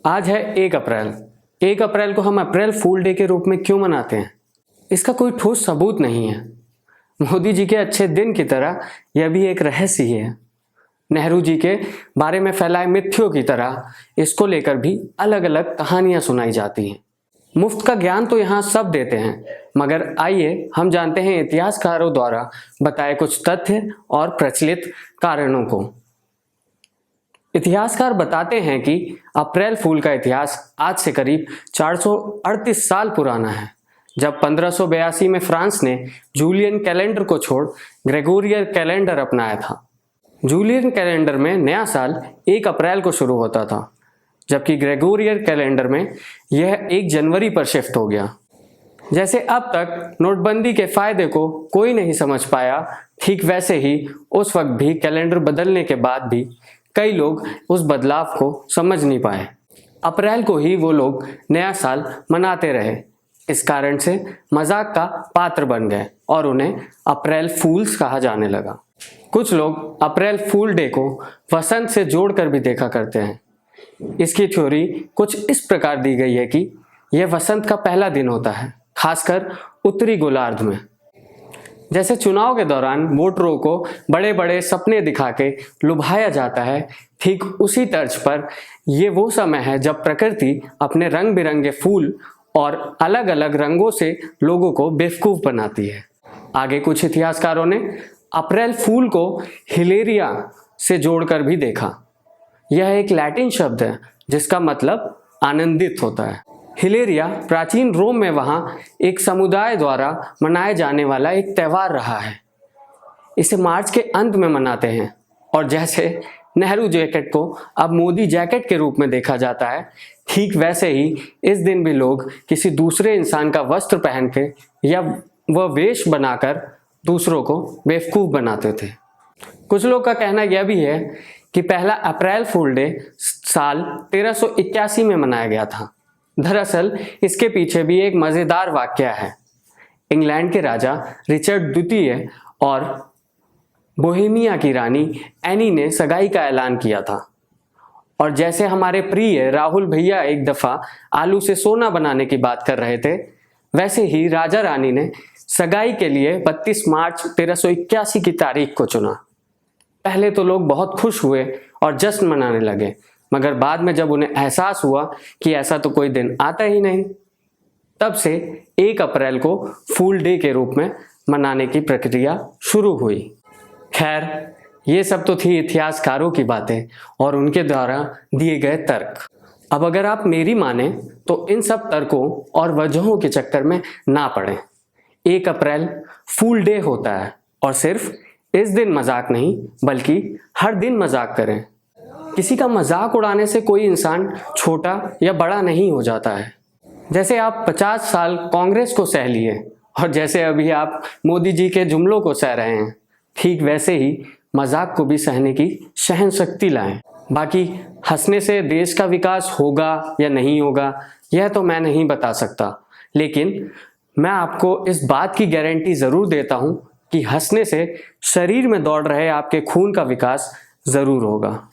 आज है 1 अप्रैल। 1 अप्रैल को हम अप्रैल फूल डे के रूप में क्यों मनाते हैं? इसका कोई ठोस सबूत नहीं है। मोदी जी के अच्छे दिन की तरह यह भी एक रहस्य ही है। नेहरू जी के बारे में फैलाए मिथ्यों की तरह इसको लेकर भी अलग अलग कहानियां सुनाई जाती हैं। मुफ्त का ज्ञान तो यहाँ सब देते हैं, मगर आइए हम जानते हैं इतिहासकारों द्वारा बताए कुछ तथ्य और प्रचलित कारणों को। इतिहासकार बताते हैं कि अप्रैल फूल का इतिहास आज से करीब 438 साल पुराना है, जब 1582 में फ्रांस ने जूलियन कैलेंडर को छोड़ ग्रेगोरियन कैलेंडर अपनाया था। जूलियन कैलेंडर में नया साल 1 अप्रैल को शुरू होता था, जबकि ग्रेगोरियन कैलेंडर में यह 1 जनवरी पर शिफ्ट हो गया। जैसे अब तक नोटबंदी के फायदे को कोई नहीं समझ पाया, ठीक वैसे ही उस वक्त भी कैलेंडर बदलने के बाद भी कई लोग उस बदलाव को समझ नहीं पाए। अप्रैल को ही वो लोग नया साल मनाते रहे। इस कारण से मजाक का पात्र बन गए और उन्हें अप्रैल फूल्स कहा जाने लगा। कुछ लोग अप्रैल फूल डे को वसंत से जोड़कर भी देखा करते हैं। इसकी थ्योरी कुछ इस प्रकार दी गई है कि यह वसंत का पहला दिन होता है, खासकर उत्तरी गोलार्ध में। जैसे चुनाव के दौरान वोटरों को बड़े बड़े सपने दिखा के लुभाया जाता है, ठीक उसी तर्ज पर ये वो समय है जब प्रकृति अपने रंग बिरंगे फूल और अलग अलग रंगों से लोगों को बेवकूफ बनाती है। आगे कुछ इतिहासकारों ने अप्रैल फूल को हिलेरिया से जोड़कर भी देखा। यह एक लैटिन शब्द है जिसका मतलब आनंदित होता है। हिलेरिया प्राचीन रोम में वहाँ एक समुदाय द्वारा मनाए जाने वाला एक त्यौहार रहा है। इसे मार्च के अंत में मनाते हैं और जैसे नेहरू जैकेट को अब मोदी जैकेट के रूप में देखा जाता है, ठीक वैसे ही इस दिन भी लोग किसी दूसरे इंसान का वस्त्र पहन के या वह वेश बनाकर दूसरों को बेवकूफ़ बनाते थे। कुछ लोग का कहना यह भी है कि पहला अप्रैल फूल डे साल 1381 में मनाया गया था। दरअसल इसके पीछे भी एक मज़ेदार वाकया है। इंग्लैंड के राजा रिचर्ड द्वितीय और बोहेमिया की रानी एनी ने सगाई का ऐलान किया था, और जैसे हमारे प्रिय राहुल भैया एक दफ़ा आलू से सोना बनाने की बात कर रहे थे, वैसे ही राजा रानी ने सगाई के लिए 32 मार्च 1381 की तारीख को चुना। पहले तो लोग बहुत खुश हुए और जश्न मनाने लगे, मगर बाद में जब उन्हें एहसास हुआ कि ऐसा तो कोई दिन आता ही नहीं, तब से 1 अप्रैल को फूल डे के रूप में मनाने की प्रक्रिया शुरू हुई। खैर, ये सब तो थी इतिहासकारों की बातें और उनके द्वारा दिए गए तर्क। अब अगर आप मेरी माने तो इन सब तर्कों और वजहों के चक्कर में ना पड़ें। 1 अप्रैल फूल डे होता है और सिर्फ इस दिन मजाक नहीं बल्कि हर दिन मजाक करें। किसी का मजाक उड़ाने से कोई इंसान छोटा या बड़ा नहीं हो जाता है। जैसे आप 50 साल कांग्रेस को सह लिए और जैसे अभी आप मोदी जी के जुमलों को सह रहे हैं, ठीक वैसे ही मजाक को भी सहने की सहनशक्ति लाएं। बाकी हंसने से देश का विकास होगा या नहीं होगा यह तो मैं नहीं बता सकता, लेकिन मैं आपको इस बात की गारंटी ज़रूर देता हूँ कि हंसने से शरीर में दौड़ रहे आपके खून का विकास ज़रूर होगा।